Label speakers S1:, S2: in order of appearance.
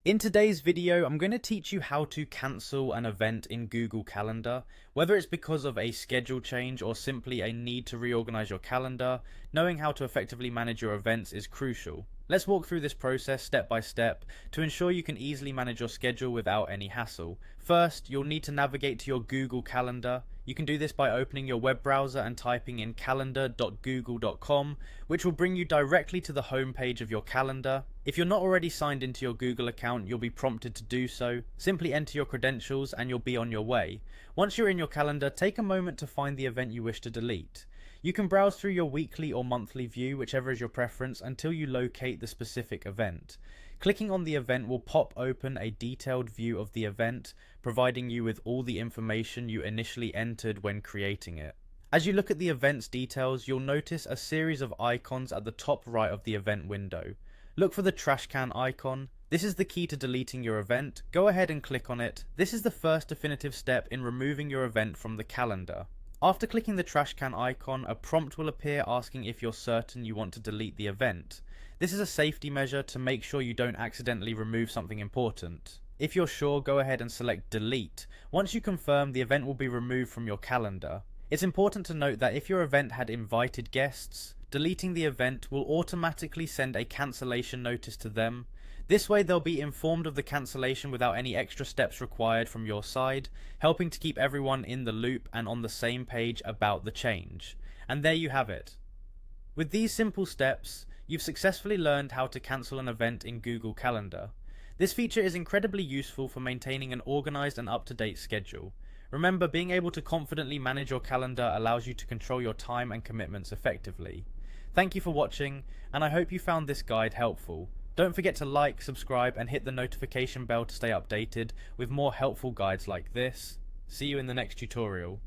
S1: In today's video, I'm going to teach you how to cancel an event in Google Calendar. Whether it's because of a schedule change or simply a need to reorganize your calendar, knowing how to effectively manage your events is crucial. Let's walk through this process step by step to ensure you can easily manage your schedule without any hassle. First, you'll need to navigate to your Google Calendar. You can do this by opening your web browser and typing in calendar.google.com, which will bring you directly to the home page of your calendar. If you're not already signed into your Google account, you'll be prompted to do so. Simply enter your credentials and you'll be on your way. Once you're in your calendar, take a moment to find the event you wish to delete. You can browse through your weekly or monthly view, whichever is your preference, until you locate the specific event. Clicking on the event will pop open a detailed view of the event, providing you with all the information you initially entered when creating it. As you look at the event's details, you'll notice a series of icons at the top right of the event window. Look for the trash can icon. This is the key to deleting your event. Go ahead and click on it. This is the first definitive step in removing your event from the calendar. After clicking the trash can icon, a prompt will appear asking if you're certain you want to delete the event. This is a safety measure to make sure you don't accidentally remove something important. If you're sure, go ahead and select delete. Once you confirm, the event will be removed from your calendar. It's important to note that if your event had invited guests, deleting the event will automatically send a cancellation notice to them. This way they'll be informed of the cancellation without any extra steps required from your side, helping to keep everyone in the loop and on the same page about the change. And there you have it. With these simple steps, you've successfully learned how to cancel an event in Google Calendar. This feature is incredibly useful for maintaining an organized and up-to-date schedule. Remember, being able to confidently manage your calendar allows you to control your time and commitments effectively. Thank you for watching, and I hope you found this guide helpful. Don't forget to like, subscribe, and hit the notification bell to stay updated with more helpful guides like this. See you in the next tutorial.